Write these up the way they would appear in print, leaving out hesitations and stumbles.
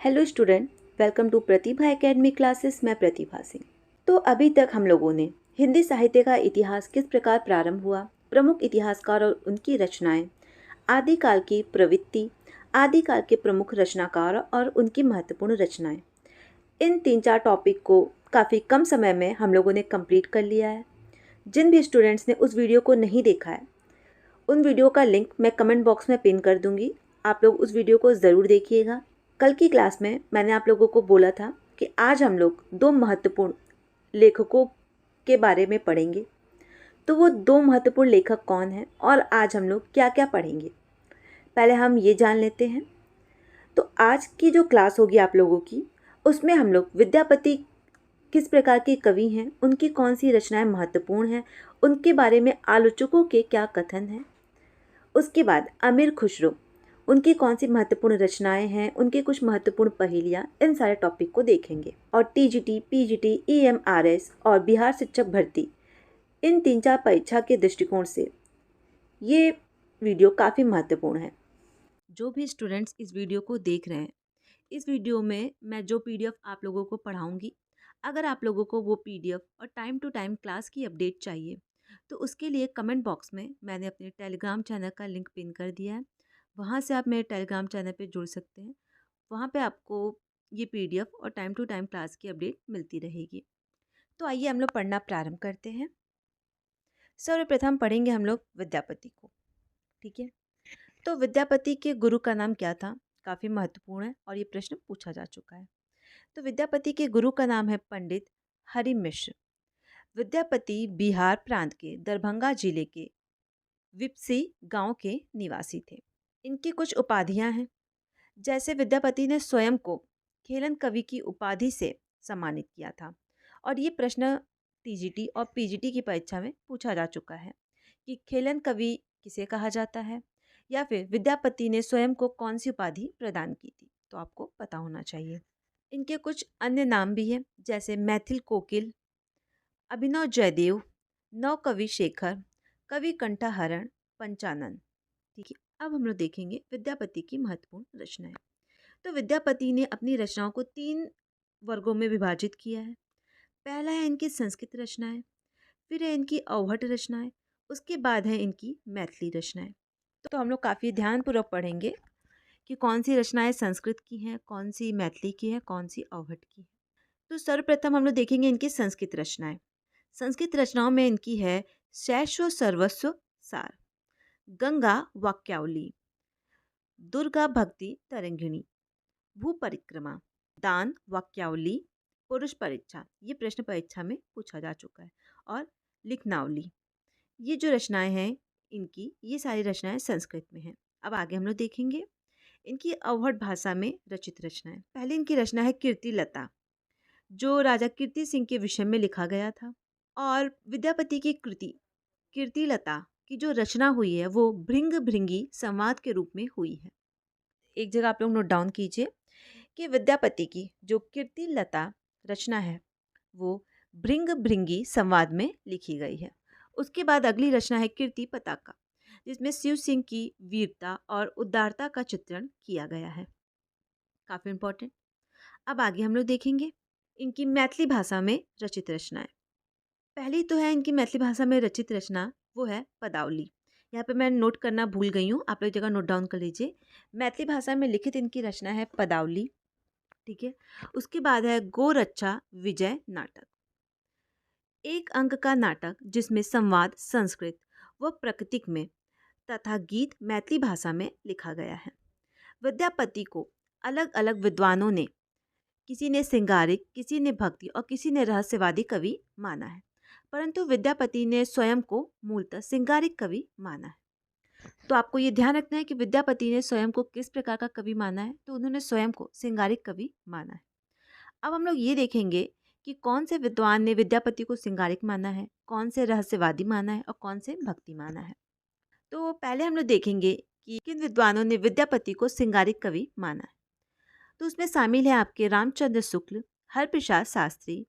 Hello student, welcome to Pratibha academy classes. मैं प्रतिभा सिंह। तो अभी तक हम लोगों ने हिंदी साहित्य का इतिहास किस प्रकार प्रारंभ हुआ, प्रमुख इतिहासकार और उनकी रचनाएं, आदिकाल की प्रवृत्ति, आदिकाल के प्रमुख रचनाकार और उनकी महत्वपूर्ण रचनाएं, इन 3-4 टॉपिक को काफ़ी कम समय में हम लोगों ने कंप्लीट कर लिया है। जिन भी स्टूडेंट्स ने उस वीडियो को नहीं देखा है, उन वीडियो का लिंक मैं कमेंट बॉक्स में पिन कर दूंगी। आप लोग उस वीडियो को ज़रूर देखिएगा। कल की क्लास में मैंने आप लोगों को बोला था कि आज हम लोग 2 महत्वपूर्ण लेखकों के बारे में पढ़ेंगे। तो वो 2 महत्वपूर्ण लेखक कौन हैं और आज हम लोग क्या क्या पढ़ेंगे, पहले हम ये जान लेते हैं। तो आज की जो क्लास होगी आप लोगों की, उसमें हम लोग विद्यापति किस प्रकार के कवि हैं, उनकी कौन सी रचनाएं महत्वपूर्ण हैं, उनके बारे में आलोचकों के क्या कथन हैं। उसके बाद अमीर खुसरो, उनकी कौन सी महत्वपूर्ण रचनाएं हैं, उनके कुछ महत्वपूर्ण पहेलियाँ, इन सारे टॉपिक को देखेंगे। और टीजीटी, पीजीटी, ईएमआरएस और बिहार शिक्षक भर्ती, इन 3-4 परीक्षा के दृष्टिकोण से ये वीडियो काफ़ी महत्वपूर्ण है। जो भी स्टूडेंट्स इस वीडियो को देख रहे हैं, इस वीडियो में मैं जो पीडीएफ आप लोगों को पढ़ाऊँगी, अगर आप लोगों को वो पीडीएफ और टाइम टू टाइम क्लास की अपडेट चाहिए, तो उसके लिए कमेंट बॉक्स में मैंने अपने टेलीग्राम चैनल का लिंक पिन कर दिया है। वहाँ से आप मेरे टेलीग्राम चैनल पे जुड़ सकते हैं। वहाँ पे आपको ये पीडीएफ और टाइम टू टाइम क्लास की अपडेट मिलती रहेगी। तो आइए हम लोग पढ़ना प्रारंभ करते हैं। सर्वप्रथम पढ़ेंगे हम लोग विद्यापति को। ठीक है, तो विद्यापति के गुरु का नाम क्या था? काफ़ी महत्वपूर्ण है और ये प्रश्न पूछा जा चुका है। तो विद्यापति के गुरु का नाम है पंडित हरि मिश्र। विद्यापति बिहार प्रांत के दरभंगा जिले के विपसी गांव के निवासी थे। इनकी कुछ उपाधियां हैं, जैसे विद्यापति ने स्वयं को खेलन कवि की उपाधि से सम्मानित किया था। और ये प्रश्न टीजीटी और पीजीटी की परीक्षा में पूछा जा चुका है कि खेलन कवि किसे कहा जाता है, या फिर विद्यापति ने स्वयं को कौन सी उपाधि प्रदान की थी। तो आपको पता होना चाहिए। इनके कुछ अन्य नाम भी हैं, जैसे मैथिल कोकिल, अभिनव जयदेव, नव कवि शेखर, कवि कंठाहरण, पंचानन। ठीक है, अब हम लोग देखेंगे विद्यापति की महत्वपूर्ण रचनाएं। तो विद्यापति ने अपनी रचनाओं को 3 वर्गों में विभाजित किया है। पहला है इनकी संस्कृत रचनाएं, फिर है इनकी अवहट रचनाएं, उसके बाद है इनकी मैथिली रचनाएं। तो हम लोग काफ़ी ध्यानपूर्वक पढ़ेंगे कि कौन सी रचनाएं संस्कृत की हैं, कौन सी मैथिली की है, कौन सी अवहट की है। तो सर्वप्रथम हम लोग देखेंगे इनकी संस्कृत रचनाएं। संस्कृत रचनाओं में इनकी है शैश्व सर्वस्व सार, गंगा वाक्यावली, दुर्गा भक्ति तरंगिणी, भू परिक्रमा, दान वाक्यावली, पुरुष परीक्षा, ये प्रश्न परीक्षा में पूछा जा चुका है, और लिखनावली। ये जो रचनाएं हैं इनकी, ये सारी रचनाएं संस्कृत में हैं। अब आगे हम लोग देखेंगे इनकी अवहट भाषा में रचित रचनाएं। पहले इनकी रचना है कीर्तिलता, जो राजा कीर्ति सिंह के विषय में लिखा गया था। और विद्यापति की कृति कीर्तिलता की जो रचना हुई है वो भृंग भृंगी संवाद के रूप में हुई है। एक जगह आप लोग नोट डाउन कीजिए कि विद्यापति की जो कीर्तिलता रचना है वो भृंग भृंगी संवाद में लिखी गई है। उसके बाद अगली रचना है कीर्ति पताका, जिसमें शिव सिंह की वीरता और उदारता का चित्रण किया गया है। काफ़ी इंपॉर्टेंट। अब आगे हम लोग देखेंगे इनकी मैथिली भाषा में रचित रचनाएं। पहली तो है इनकी मैथिली भाषा में रचित रचना, वो है पदावली। यहाँ पे मैं नोट करना भूल गई हूँ, आप लोग जगह नोट डाउन कर लीजिए। मैथिली भाषा में लिखित इनकी रचना है पदावली। ठीक है, उसके बाद है गोरक्षा विजय नाटक, एक अंक का नाटक जिसमें संवाद संस्कृत व प्राकृतिक में तथा गीत मैथिली भाषा में लिखा गया है। विद्यापति को अलग अलग विद्वानों ने, किसी ने श्रृंगारिक, किसी ने भक्ति और किसी ने रहस्यवादी कवि माना है, परंतु विद्यापति ने स्वयं को मूलतः श्रृंगारिक कवि माना है। तो आपको ये ध्यान रखना है कि विद्यापति ने स्वयं को किस प्रकार का कवि माना है, तो उन्होंने स्वयं को श्रृंगारिक कवि माना है। अब हम लोग ये देखेंगे कि कौन से विद्वान ने विद्यापति को श्रृंगारिक माना है, कौन से रहस्यवादी माना है और कौन से भक्ति माना है। तो पहले हम लोग देखेंगे कि किन विद्वानों ने विद्यापति को श्रृंगारिक कवि माना है। तो उसमें शामिल है आपके रामचंद्र शुक्ल, हरप्रसाद शास्त्री,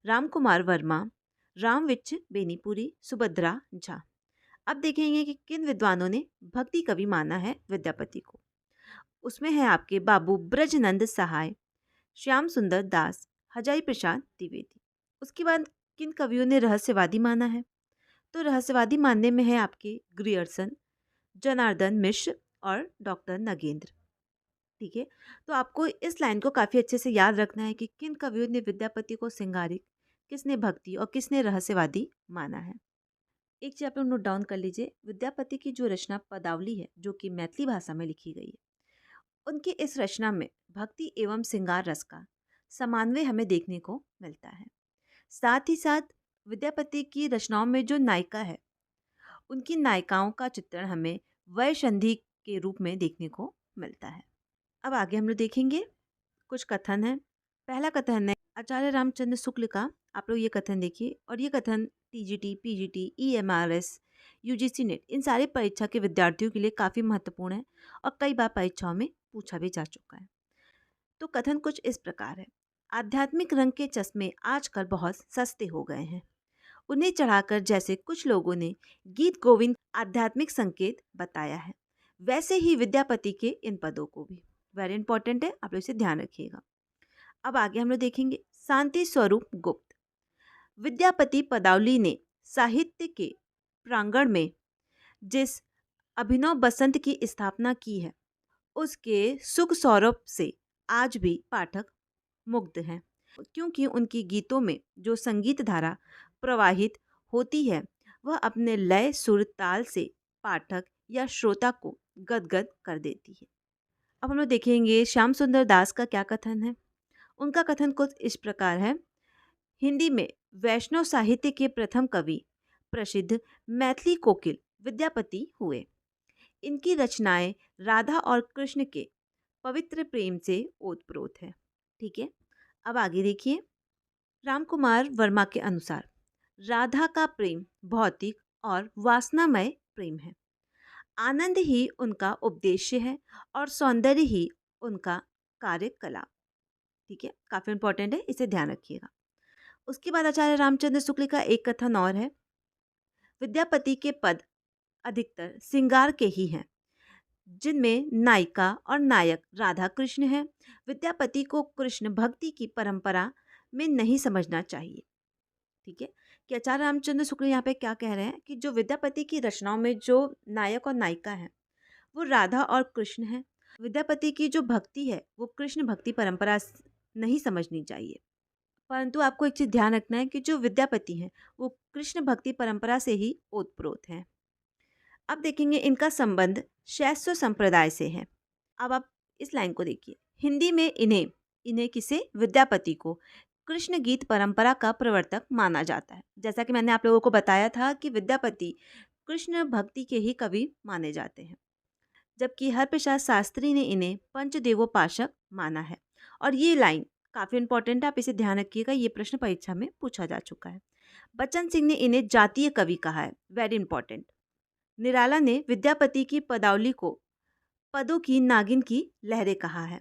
राम कुमार वर्मा, रामविच्छ बेनीपुरी, सुभद्रा झा। अब देखेंगे कि किन विद्वानों ने भक्ति कवि माना है विद्यापति को। उसमें है आपके बाबू ब्रजनंद सहाय, श्याम सुंदर दास, हजारी प्रसाद द्विवेदी। उसके बाद किन कवियों ने रहस्यवादी माना है? तो रहस्यवादी मानने में है आपके ग्रियर्सन, जनार्दन मिश्र और डॉक्टर नगेंद्र। ठीक है, तो आपको इस लाइन को काफ़ी अच्छे से याद रखना है कि किन कवियों ने विद्यापति को सिंगारिक, किसने भक्ति और किसने रहस्यवादी माना है। एक चीज आप लोग नोट डाउन कर लीजिए, विद्यापति की जो रचना पदावली है जो कि मैथिली भाषा में लिखी गई है, उनकी इस रचना में भक्ति एवं श्रृंगार रस का समन्वय हमें देखने को मिलता है। साथ ही साथ विद्यापति की रचनाओं में जो नायिका है, उनकी नायिकाओं का चित्रण हमें वयसंधि के रूप में देखने को मिलता है। अब आगे हम लोग देखेंगे कुछ कथन है। पहला कथन है आचार्य रामचंद्र शुक्ल का। आप लोग ये कथन देखिए, और ये कथन TGT, PGT, EMRS, UGC NET इन सारे परीक्षा के विद्यार्थियों के लिए काफ़ी महत्वपूर्ण है और कई बार परीक्षाओं में पूछा भी जा चुका है। तो कथन कुछ इस प्रकार है। आध्यात्मिक रंग के चश्मे आजकल बहुत सस्ते हो गए हैं। उन्हें चढ़ाकर जैसे कुछ लोगों ने गीत गोविंद आध्यात्मिक संकेत बताया है, वैसे ही विद्यापति के इन पदों को भी। वेरी इंपॉर्टेंट है, आप लोग इसे ध्यान रखिएगा। अब आगे हम लोग देखेंगे शांति स्वरूप गुप्त। विद्यापति पदावली ने साहित्य के प्रांगण में जिस अभिनव बसंत की स्थापना की है, उसके सुख सौरभ से आज भी पाठक मुग्ध हैं, क्योंकि उनकी गीतों में जो संगीत धारा प्रवाहित होती है वह अपने लय सुर ताल से पाठक या श्रोता को गदगद कर देती है। अब हम लोग देखेंगे श्याम सुंदर दास का क्या कथन है। उनका कथन कुछ इस प्रकार है। हिंदी में वैष्णव साहित्य के प्रथम कवि प्रसिद्ध मैथिली कोकिल विद्यापति हुए। इनकी रचनाएं राधा और कृष्ण के पवित्र प्रेम से ओतप्रोत है। ठीक है, अब आगे देखिए। रामकुमार वर्मा के अनुसार राधा का प्रेम भौतिक और वासनामय प्रेम है। आनंद ही उनका उपदेश्य है और सौंदर्य ही उनका कार्यकलाप। ठीक है, काफी इंपॉर्टेंट है, इसे ध्यान रखिएगा। उसके बाद आचार्य रामचंद्र शुक्ल का एक कथन और है। विद्यापति के पद अधिकतर श्रृंगार के ही हैं, जिनमें नायिका और नायक राधा कृष्ण है। विद्यापति को कृष्ण भक्ति की परंपरा में नहीं समझना चाहिए। ठीक है, कि आचार्य रामचंद्र शुक्ल यहाँ पे क्या कह रहे हैं कि जो विद्यापति की रचनाओं में जो नायक और नायिका है वो राधा और कृष्ण है। विद्यापति की जो भक्ति है वो कृष्ण भक्ति परंपरा नहीं समझनी चाहिए। परंतु आपको एक चीज ध्यान रखना है कि जो विद्यापति हैं वो कृष्ण भक्ति परंपरा से ही ओतप्रोत हैं। अब देखेंगे इनका संबंध शैव संप्रदाय से है। अब आप इस लाइन को देखिए। हिंदी में इन्हें किसे, विद्यापति को कृष्ण गीत परंपरा का प्रवर्तक माना जाता है। जैसा कि मैंने आप लोगों को बताया था कि विद्यापति कृष्ण भक्ति के ही कवि माने जाते हैं, जबकि हरप्रसाद शास्त्री ने इन्हें पंचदेवोपासक माना है। और ये लाइन काफ़ी इंपॉर्टेंट है, आप इसे ध्यान रखिएगा, ये प्रश्न परीक्षा में पूछा जा चुका है। बच्चन सिंह ने इन्हें जातीय कवि कहा है, वेरी इंपॉर्टेंट। निराला ने विद्यापति की पदावली को पदों की नागिन की लहरें कहा है,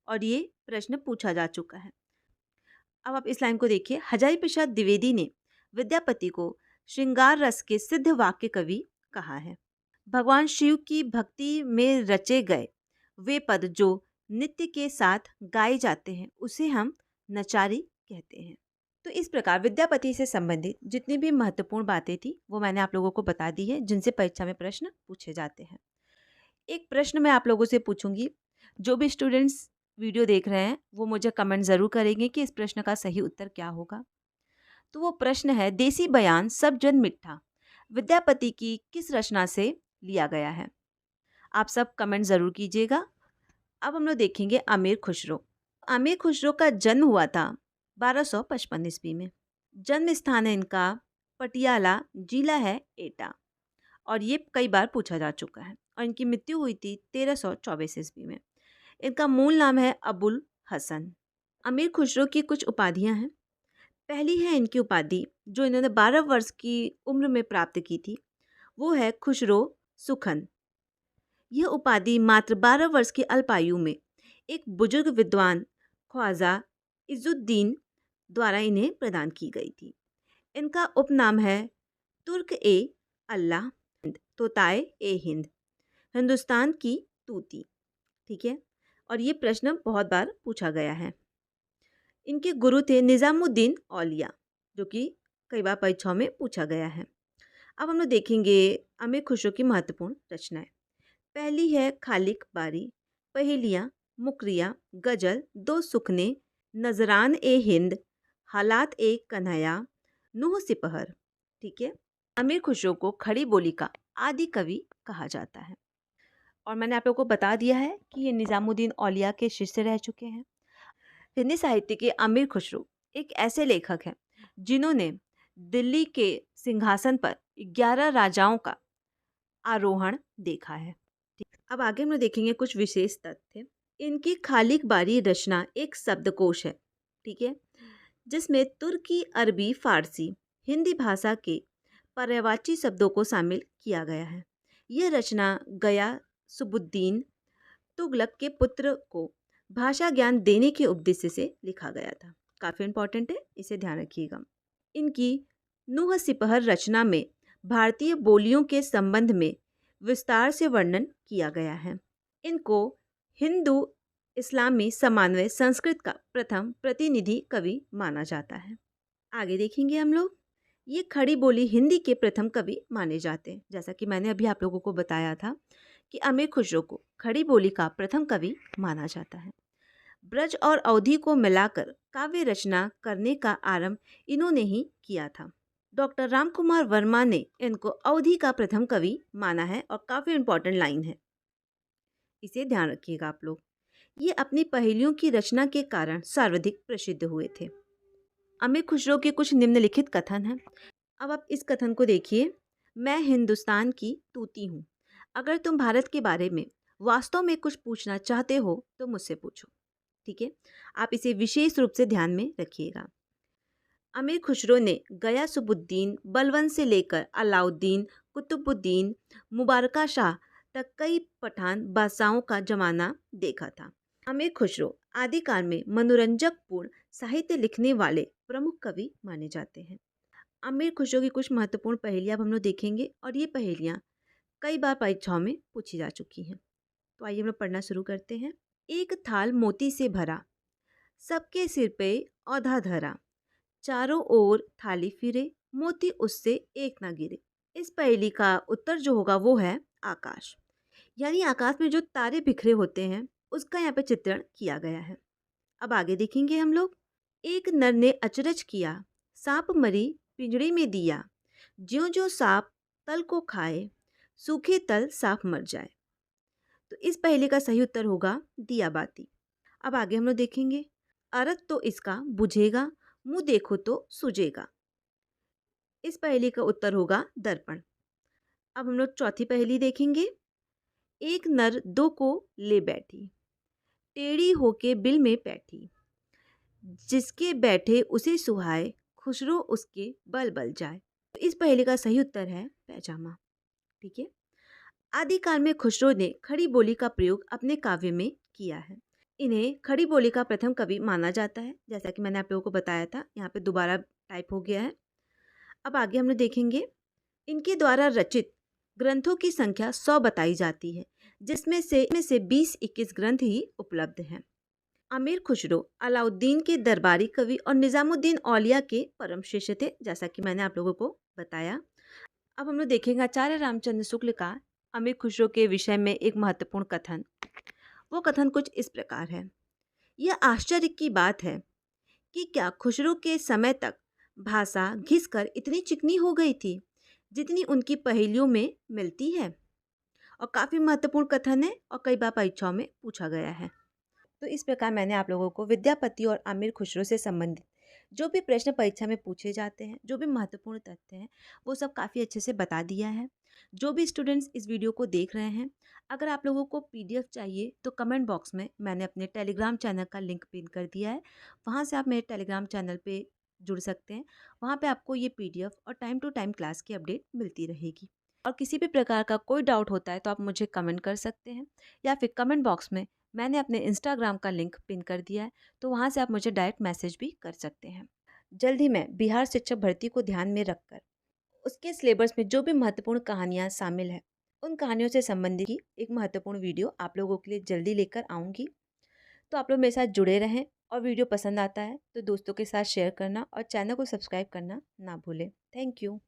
और ये प्रश्न पूछा जा चुका है। अब आप इस लाइन को देखिए। हजारी प्रसाद द्विवेदी ने विद्यापति को श्रृंगार रस के सिद्ध वाक्य कवि कहा है। भगवान शिव की भक्ति में रचे गए वे पद जो नित्य के साथ गाए जाते हैं उसे हम नचारी कहते हैं। तो इस प्रकार विद्यापति से संबंधित जितनी भी महत्वपूर्ण बातें थी वो मैंने आप लोगों को बता दी है, जिनसे परीक्षा में प्रश्न पूछे जाते हैं। एक प्रश्न मैं आप लोगों से पूछूंगी। जो भी स्टूडेंट्स वीडियो देख रहे हैं वो मुझे कमेंट ज़रूर करेंगे कि इस प्रश्न का सही उत्तर क्या होगा। तो वो प्रश्न है, देसी बयान सब जन मिठा विद्यापति की किस रचना से लिया गया है? आप सब कमेंट ज़रूर कीजिएगा। अब हम लोग देखेंगे अमीर खुसरो। अमीर खुसरो का जन्म हुआ था 1255 ईस्वी में। जन्म स्थान है इनका पटियाला, जिला है एटा, और ये कई बार पूछा जा चुका है। और इनकी मृत्यु हुई थी 1324 ईस्वी में। इनका मूल नाम है अबुल हसन। अमीर खुसरो की कुछ उपाधियां हैं। पहली है इनकी उपाधि जो इन्होंने 12 वर्ष की उम्र में प्राप्त की थी, वो है खुसरो सुखन। यह उपाधि मात्र 12 वर्ष की अल्पायु में एक बुजुर्ग विद्वान ख्वाजा इजुद्दीन द्वारा इन्हें प्रदान की गई थी। इनका उपनाम है तुर्क ए अल्लाह, तोताए ए हिंद, हिंदुस्तान की तूती। ठीक है, और ये प्रश्न बहुत बार पूछा गया है। इनके गुरु थे निज़ामुद्दीन औलिया, जो कि कई बार परीक्षाओं में पूछा गया है। अब हम लोग देखेंगे अमीर खुसरो की महत्वपूर्ण रचनाएं। पहली है खालिक बारी, पहेलियाँ, मुकरिया, गजल, दो सुखने, नजरान ए हिंद, हालात ए कन्हैया, नूह सिपहर। ठीक है। अमीर खुसरो को खड़ी बोली का आदि कवि कहा जाता है। और मैंने आप लोगों को बता दिया है कि ये निज़ामुद्दीन औलिया के शिष्य रह चुके हैं। हिंदी साहित्य के अमीर खुसरो एक ऐसे लेखक हैं जिन्होंने दिल्ली के सिंहासन पर 11 राजाओं का आरोहण देखा है। ठीक। अब आगे हम लोग देखेंगे कुछ विशेष तथ्य। इनकी खालिक बारी रचना एक शब्दकोश है, ठीक है, जिसमें तुर्की, अरबी, फारसी, हिंदी भाषा के पर्यायवाची शब्दों को शामिल किया गया है। यह रचना गया सुबुद्दीन तुगलक के पुत्र को भाषा ज्ञान देने के उद्देश्य से लिखा गया था। काफ़ी इंपॉर्टेंट है, इसे ध्यान रखिएगा। इनकी नूह सिपहर रचना में भारतीय बोलियों के संबंध में विस्तार से वर्णन किया गया है। इनको हिंदू इस्लामी समन्वय संस्कृत का प्रथम प्रतिनिधि कवि माना जाता है। आगे देखेंगे हम लोग। ये खड़ी बोली हिंदी के प्रथम कवि माने जाते हैं। जैसा कि मैंने अभी आप लोगों को बताया था कि अमीर खुसरो को खड़ी बोली का प्रथम कवि माना जाता है। ब्रज और अवधी को मिलाकर काव्य रचना करने का आरंभ इन्होंने ही किया था। डॉक्टर रामकुमार वर्मा ने इनको अवधी का प्रथम कवि माना है और काफ़ी इंपॉर्टेंट लाइन है, इसे ध्यान रखिएगा आप लोग। ये अपनी पहेलियों की रचना के कारण सर्वाधिक प्रसिद्ध हुए थे। अमीर खुसरो के कुछ निम्नलिखित कथन हैं। अब आप इस कथन को देखिए। मैं हिंदुस्तान की तूती हूँ। अगर तुम भारत के बारे में वास्तव में कुछ पूछना चाहते हो तो मुझसे पूछो। ठीक है, आप इसे विशेष रूप से ध्यान में रखिएगा। अमीर खुसरो ने गयासुबुद्दीन, बलबन से लेकर अलाउद्दीन, कुतुबुद्दीन, मुबारका शाह तक कई पठान बादशाहों का जमाना देखा था। अमीर खुसरो आदिकाल में मनोरंजकपूर्ण साहित्य लिखने वाले प्रमुख कवि माने जाते हैं। अमीर खुसरो की कुछ महत्वपूर्ण पहेलियां हम लोग देखेंगे और ये पहेलियां कई बार परीक्षाओं में पूछी जा चुकी हैं। तो आइए हम लोग पढ़ना शुरू करते हैं। एक थाल मोती से भरा, सबके सिर पे औधा धरा, चारों ओर थाली फिरे, मोती उससे एक ना गिरे। इस पहेली का उत्तर जो होगा वो है आकाश। यानी आकाश में जो तारे बिखरे होते हैं उसका यहाँ पे चित्रण किया गया है। अब आगे देखेंगे हम लोग। एक नर ने अचरज किया, सांप मरी पिंजड़े में दिया, ज्यों ज्यों सांप तल को खाए, सूखे तल सांप मर जाए। तो इस पहेली का सही उत्तर होगा दिया बाती। अब आगे हम लोग देखेंगे। अरथ तो इसका बुझेगा, मुंह देखो तो सूझेगा। इस पहेली का उत्तर होगा दर्पण। अब हम लोग चौथी पहेली देखेंगे। एक नर दो को ले बैठी, टेढ़ी होके बिल में बैठी, जिसके बैठे उसे सुहाए, खुसरो उसके बल बल जाए। तो इस पहेली का सही उत्तर है पैजामा। ठीक है। आदिकाल में खुसरो ने खड़ी बोली का प्रयोग अपने काव्य में किया है। इन्हें खड़ी बोली का प्रथम कवि माना जाता है। जैसा कि मैंने आप लोगों को बताया था, यहाँ पे दोबारा टाइप हो गया है। अब आगे हम लोग देखेंगे। इनके द्वारा रचित ग्रंथों की संख्या 100 बताई जाती है, जिसमें से 20-21 ग्रंथ ही उपलब्ध हैं। अमीर खुसरो अलाउद्दीन के दरबारी कवि और निज़ामुद्दीन औलिया के परम शिष्य थे, जैसा कि मैंने आप लोगों को बताया। अब हम लोग देखेंगे आचार्य रामचंद्र शुक्ल का अमीर खुसरो के विषय में एक महत्वपूर्ण कथन। वो कथन कुछ इस प्रकार है। यह आश्चर्य की बात है कि क्या खुसरो के समय तक भाषा घिसकर इतनी चिकनी हो गई थी जितनी उनकी पहेलियों में मिलती है। और काफ़ी महत्वपूर्ण कथन है और कई बार परीक्षाओं में पूछा गया है। तो इस प्रकार मैंने आप लोगों को विद्यापति और अमीर खुसरो से संबंधित जो भी प्रश्न परीक्षा में पूछे जाते हैं, जो भी महत्वपूर्ण तथ्य हैं, वो सब काफ़ी अच्छे से बता दिया है। जो भी स्टूडेंट्स इस वीडियो को देख रहे हैं, अगर आप लोगों को पीडीएफ चाहिए तो कमेंट बॉक्स में मैंने अपने टेलीग्राम चैनल का लिंक पिन कर दिया है। वहाँ से आप मेरे टेलीग्राम चैनल पे जुड़ सकते हैं। वहाँ पे आपको ये पीडीएफ और टाइम टू टाइम क्लास की अपडेट मिलती रहेगी। और किसी भी प्रकार का कोई डाउट होता है तो आप मुझे कमेंट कर सकते हैं, या फिर कमेंट बॉक्स में मैंने अपने इंस्टाग्राम का लिंक पिन कर दिया है, तो वहाँ से आप मुझे डायरेक्ट मैसेज भी कर सकते हैं। जल्द ही मैं बिहार शिक्षक भर्ती को ध्यान में रखकर उसके सिलेबस में जो भी महत्वपूर्ण कहानियाँ शामिल हैं, उन कहानियों से संबंधित ही एक महत्वपूर्ण वीडियो आप लोगों के लिए जल्दी लेकर आऊँगी। तो आप लोग मेरे साथ जुड़े रहें और वीडियो पसंद आता है तो दोस्तों के साथ शेयर करना और चैनल को सब्सक्राइब करना ना भूलें। Thank you.